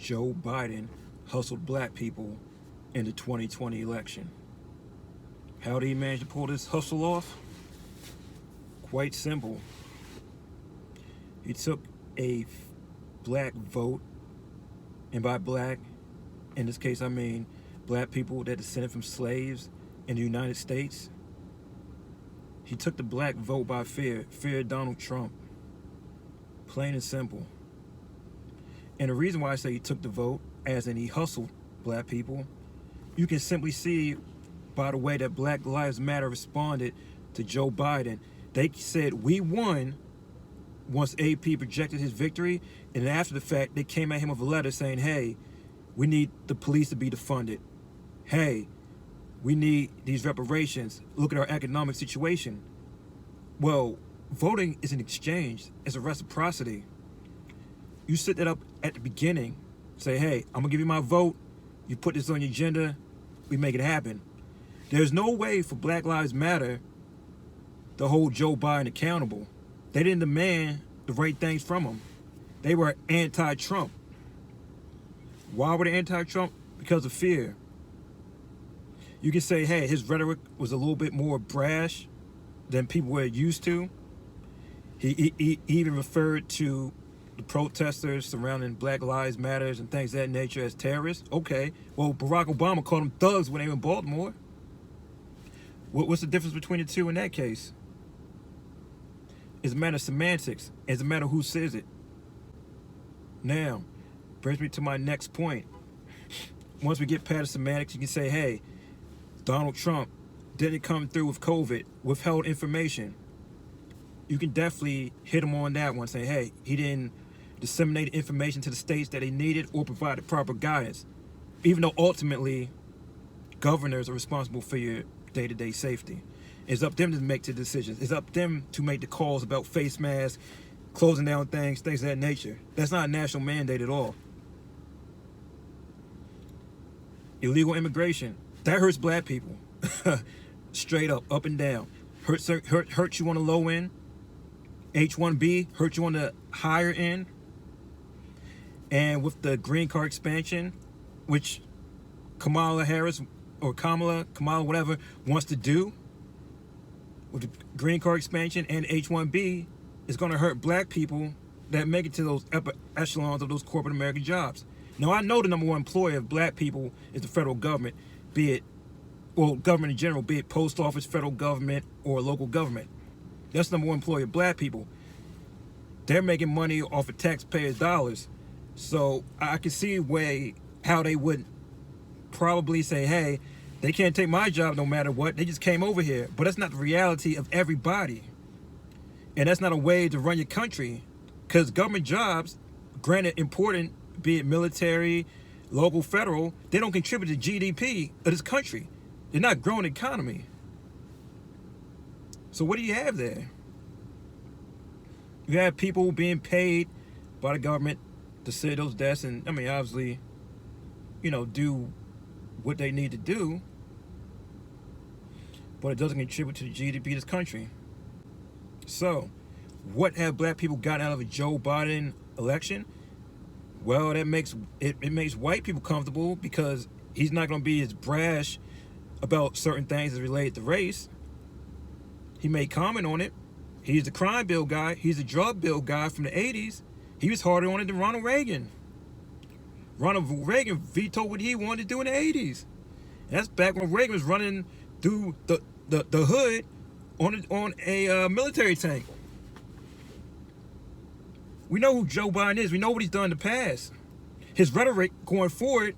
Joe Biden hustled black people in the 2020 election. How did he manage to pull this hustle off? Quite simple. He took a black vote, and by black, in this case I mean black people that descended from slaves in the United States. He took the black vote by fear of Donald Trump. Plain and simple. And the reason why I say he took the vote, as in he hustled black people, you can simply see by the way that Black Lives Matter responded to Joe Biden. They said, we won, once AP projected his victory, and after the fact, they came at him with a letter saying, hey, we need the police to be defunded. Hey, we need these reparations. Look at our economic situation. Well, voting is an exchange. It's a reciprocity. You set that up at the beginning. Say, hey, I'm going to give you my vote. You put this on your agenda. We make it happen. There's no way for Black Lives Matter to hold Joe Biden accountable. They didn't demand the right things from him. They were anti-Trump. Why were they anti-Trump? Because of fear. You can say, hey, his rhetoric was a little bit more brash than people were used to. He even referred to the protesters surrounding Black Lives Matters and things of that nature as terrorists. Okay, well, Barack Obama called them thugs when they were in Baltimore. What's the difference between the two in that case? It's a matter of semantics. It's a matter of who says it. Now, brings me to my next point. Once we get past the semantics, you can say, hey, Donald Trump didn't come through with COVID, withheld information. You can definitely hit him on that one, saying, hey, he didn't disseminate information to the states that they needed or provide the proper guidance. Even though ultimately, governors are responsible for your day-to-day safety. It's up to them to make the decisions. It's up to them to make the calls about face masks, closing down things of that nature. That's not a national mandate at all. Illegal immigration, that hurts black people. Straight up and down. Hurts you on the low end. H-1B hurts you on the higher end. And with the green card expansion, which Kamala Harris or Kamala, whatever, wants to do, with the green card expansion and H-1B, is going to hurt black people that make it to those upper echelons of those corporate American jobs. Now, I know the number one employer of black people is the federal government, be it, well, government in general, be it post office, federal government, or local government. That's the number one employer of black people. They're making money off of taxpayers' dollars. So I can see how they would probably say, hey, they can't take my job no matter what. They just came over here. But that's not the reality of everybody. And that's not a way to run your country. Because government jobs, granted important, be it military, local, federal, they don't contribute to GDP of this country. They're not growing the economy. So what do you have there? You have people being paid by the government to sit at those desks and, obviously, do what they need to do, but it doesn't contribute to the GDP of this country. So, what have black people gotten out of a Joe Biden election? Well, it makes white people comfortable because he's not going to be as brash about certain things as related to race. He made comment on it. He's the crime bill guy. He's the drug bill guy from the 80s. He was harder on it than Ronald Reagan. Ronald Reagan vetoed what he wanted to do in the 80s. And that's back when Reagan was running through the hood on a military tank. We know who Joe Biden is. We know what he's done in the past. His rhetoric going forward,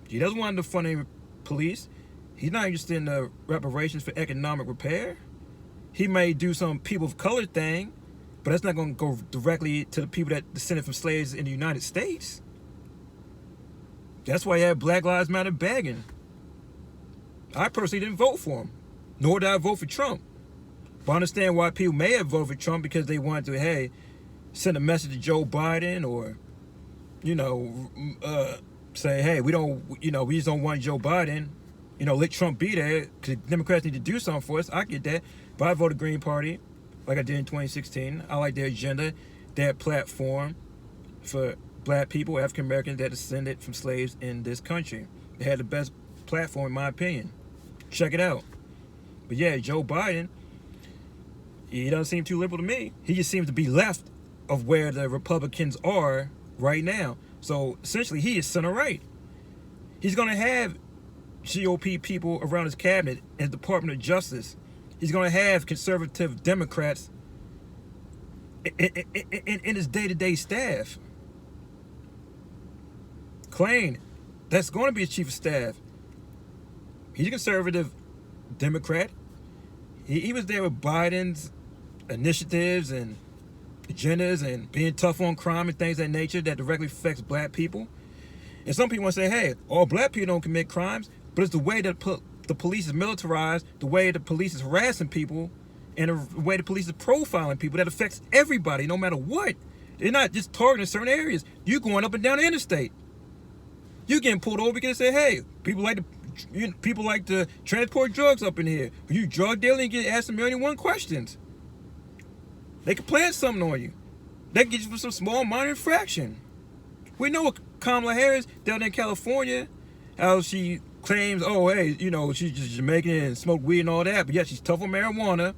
he doesn't want to fund any police. He's not interested in the reparations for economic repair. He may do some people of color thing, but that's not going to go directly to the people that descended from slaves in the United States. That's why you have Black Lives Matter begging. I personally didn't vote for him, nor did I vote for Trump. But I understand why people may have voted for Trump because they wanted to, hey, send a message to Joe Biden or, say, hey, we just don't want Joe Biden. Let Trump be there because Democrats need to do something for us. I get that. But I voted Green Party like I did in 2016. I like their agenda, their platform for black people, African Americans that descended from slaves in this country. They had the best platform, in my opinion. Check it out. But yeah, Joe Biden, he doesn't seem too liberal to me. He just seems to be left of where the Republicans are right now. So essentially, he is center right. He's going to have GOP people around his cabinet and Department of Justice. He's going to have conservative Democrats in his day-to-day staff. Klain, that's going to be his chief of staff. He's a conservative Democrat. He was there with Biden's initiatives and agendas and being tough on crime and things of that nature that directly affects black people. And some people want to say, hey, all black people don't commit crimes, but it's the way that the police is militarized, the way the police is harassing people, and the way the police is profiling people that affects everybody, no matter what. They're not just targeting certain areas. You're going up and down the interstate. You're getting pulled over because they say, hey, people like to transport drugs up in here. Are you drug dealing and get asked a million and one questions? They can plant something on you. They can get you for some small minor infraction. We know what Kamala Harris down in California, how she claims, oh, hey, she's just Jamaican and smoked weed and all that, but yeah, she's tough on marijuana.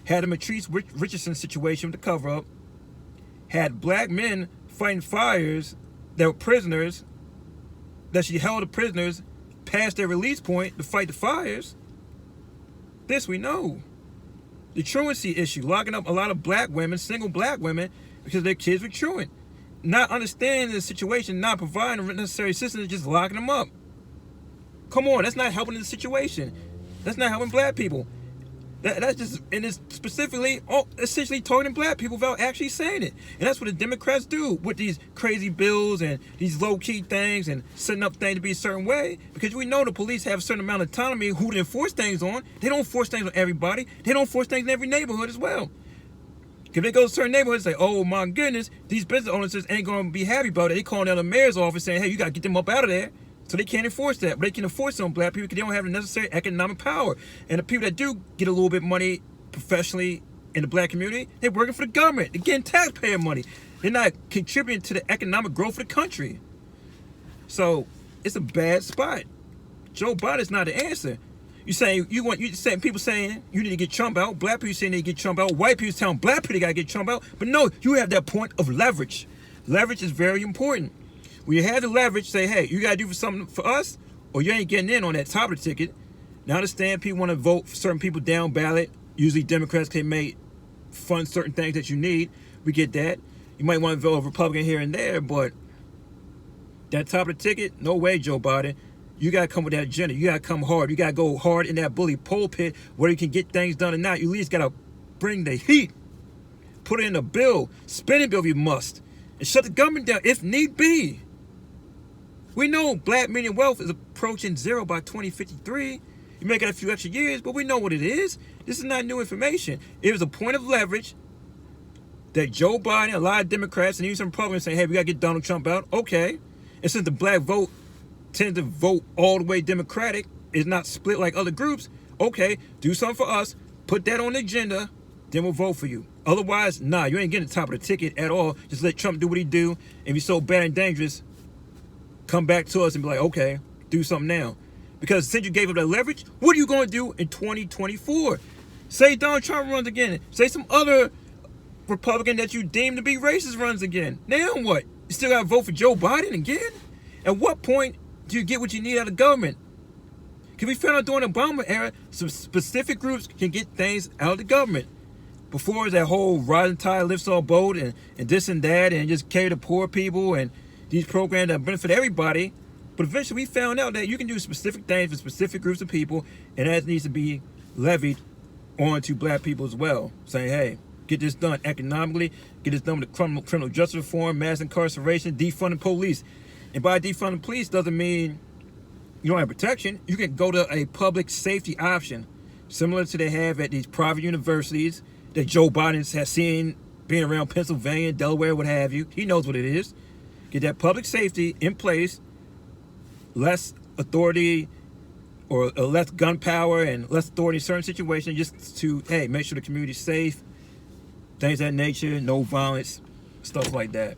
Had a Mattress Richardson situation with the cover-up. Had black men fighting fires that were prisoners, that she held the prisoners past their release point to fight the fires. This we know. The truancy issue, locking up a lot of black women, single black women, because their kids were truant. Not understanding the situation, not providing the necessary assistance, just locking them up. Come on, that's not helping the situation. That's not helping black people. That's just, and it's specifically, essentially targeting black people without actually saying it. And that's what the Democrats do with these crazy bills and these low-key things and setting up things to be a certain way. Because we know the police have a certain amount of autonomy who to enforce things on. They don't force things on everybody. They don't force things in every neighborhood as well. If they go to certain neighborhoods and say, oh my goodness, these business owners ain't going to be happy about it. They calling down the mayor's office saying, hey, you got to get them up out of there. So they can't enforce that. But they can enforce it on black people because they don't have the necessary economic power. And the people that do get a little bit of money professionally in the black community, they're working for the government. They're getting taxpayer money. They're not contributing to the economic growth of the country. So it's a bad spot. Joe Biden's not the answer. You're saying people saying you need to get Trump out. Black people saying they need to get Trump out. White people telling black people they gotta get Trump out. But no, you have that point of leverage. Leverage is very important. When you have the leverage, say, hey, you got to do something for us, or you ain't getting in on that top of the ticket. Now, I understand people want to vote for certain people down ballot. Usually Democrats can fund certain things that you need. We get that. You might want to vote a Republican here and there, but that top of the ticket, no way, Joe Biden. You got to come with that agenda. You got to come hard. You got to go hard in that bully pulpit where you can get things done or not. You at least got to bring the heat. Put it in a bill. Spending bill if you must. And shut the government down if need be. We know black median wealth is approaching zero by 2053. You may get a few extra years, but we know what it is. This is not new information. It was a point of leverage that Joe Biden, a lot of Democrats, and even some Republicans saying, hey, we got to get Donald Trump out. Okay. And since the black vote tends to vote all the way Democratic, is not split like other groups, okay, do something for us, put that on the agenda, then we'll vote for you. Otherwise, nah, you ain't getting the top of the ticket at all. Just let Trump do what he do. And if he's so bad and dangerous, come back to us and be like, okay, do something now. Because since you gave up that leverage, what are you going to do in 2024? Say Donald Trump runs again. Say some other Republican that you deem to be racist runs again. Now what? You still got to vote for Joe Biden again? At what point do you get what you need out of government? Because we found out during the Obama era, some specific groups can get things out of the government. Before it was that whole rising tide lifts all boat and this and that and just carry the poor people and these programs that benefit everybody. But eventually we found out that you can do specific things for specific groups of people, and that needs to be levied onto black people as well. Saying, hey, get this done economically, get this done with criminal justice reform, mass incarceration, defunding police. And by defunding police doesn't mean you don't have protection. You can go to a public safety option, similar to they have at these private universities that Joe Biden has seen being around Pennsylvania, Delaware, what have you. He knows what it is. Get that public safety in place, less authority or less gunpowder and less authority in certain situations, just to, hey, make sure the community's safe, things of that nature, no violence, stuff like that.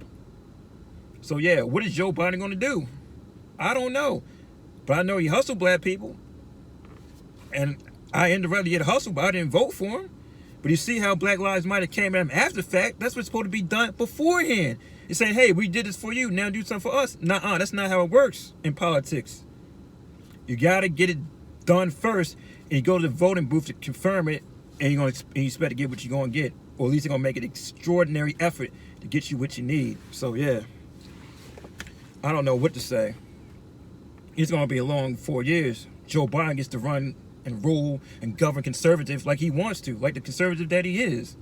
So yeah, what is Joe Biden going to do? I don't know. But I know he hustled black people. And I indirectly get hustled, but I didn't vote for him. But you see how Black Lives Matter came at him after the fact? That's what's supposed to be done beforehand. It's saying, hey, we did this for you, now do something for us. Nuh-uh, that's not how it works in politics. You got to get it done first, and you go to the voting booth to confirm it, and you expect to get what you're going to get. Or at least they're going to make an extraordinary effort to get you what you need. So, yeah. I don't know what to say. It's going to be a long 4 years. Joe Biden gets to run and rule and govern conservative like he wants to, like the conservative that he is.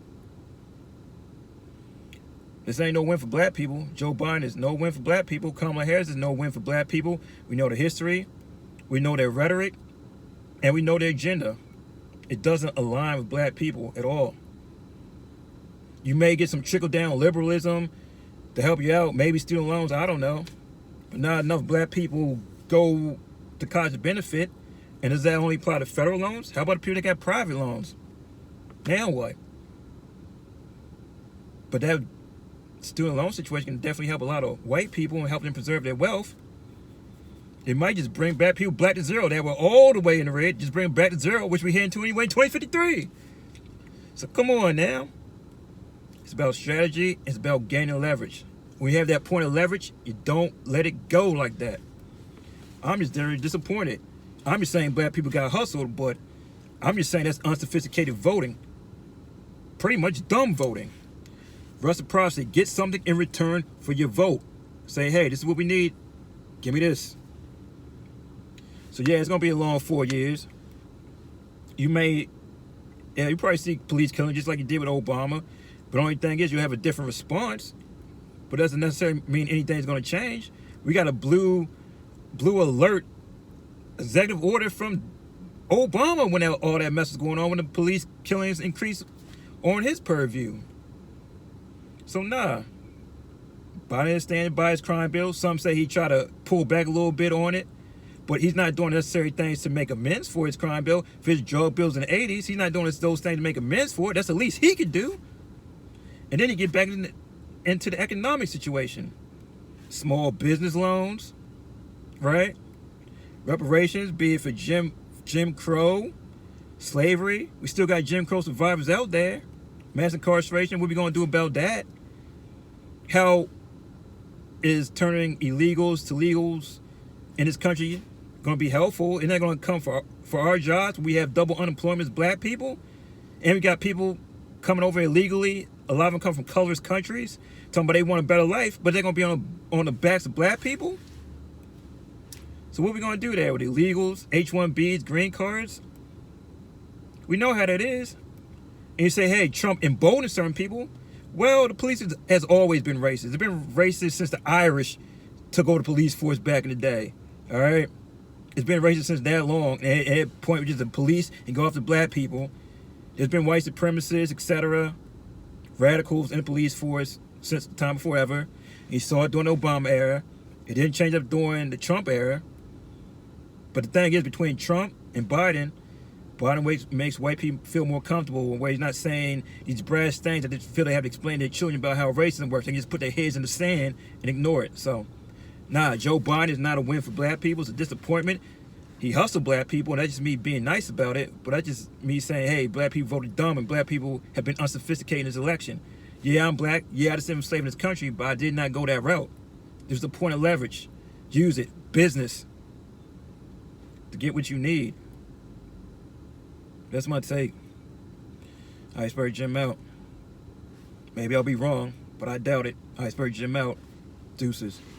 This ain't no win for black people. Joe Biden is no win for black people. Kamala Harris is no win for black people. We know the history. We know their rhetoric. And we know their agenda. It doesn't align with black people at all. You may get some trickle-down liberalism to help you out. Maybe student loans, I don't know. But not enough black people go to college to benefit. And does that only apply to federal loans? How about the people that got private loans? Now what? But that student loan situation can definitely help a lot of white people and help them preserve their wealth. It might just bring back people back to zero. They were all the way in the red. Just bring them back to zero, which we're heading to anyway in 2053. So come on now. It's about strategy. It's about gaining leverage. When you have that point of leverage, you don't let it go like that. I'm just very disappointed. I'm just saying black people got hustled, but I'm just saying that's unsophisticated voting. Pretty much dumb voting. Reciprocity. Get something in return for your vote. Say, hey, this is what we need. Give me this. So yeah, it's going to be a long 4 years. You probably see police killing just like you did with Obama. But the only thing is you have a different response. But doesn't necessarily mean anything's going to change. We got a blue alert executive order from Obama when all that mess was going on, when the police killings increased on his purview. So nah, Biden is standing by his crime bill. Some say he tried to pull back a little bit on it, but he's not doing necessary things to make amends for his crime bill. For his drug bills in the 80s, he's not doing those things to make amends for it. That's the least he could do. And then you get back into the economic situation. Small business loans, right? Reparations, be it for Jim Crow, slavery. We still got Jim Crow survivors out there. Mass incarceration, what are we going to do about that? How is turning illegals to legals in this country going to be helpful? Isn't that going to come for our jobs? We have double unemployment as black people. And we got people coming over illegally. A lot of them come from colorless countries, talking about they want a better life, but they're going to be on the backs of black people. So what are we going to do there with illegals, H-1Bs, green cards? We know how that is. And you say, hey, Trump emboldened certain people. Well, the police has always been racist. It's been racist since the Irish took over the police force back in the day. All right? It's been racist since that long. And at that point, which is the police and go after black people. There's been white supremacists, etc., radicals in the police force since the time before ever. You saw it during the Obama era. It didn't change up during the Trump era. But the thing is, between Trump and Biden makes white people feel more comfortable where he's not saying these brass things that they feel they have to explain to their children about how racism works. They can just put their heads in the sand and ignore it. So, nah, Joe Biden is not a win for black people. It's a disappointment. He hustled black people, and that's just me being nice about it. But that's just me saying, hey, black people voted dumb, and black people have been unsophisticated in this election. Yeah, I'm black. Yeah, I descend from slavery in this country, but I did not go that route. There's the point of leverage. Use it. Business. To get what you need. That's my take. Iceberg Jim out. Maybe I'll be wrong, but I doubt it. Iceberg Jim out. Deuces.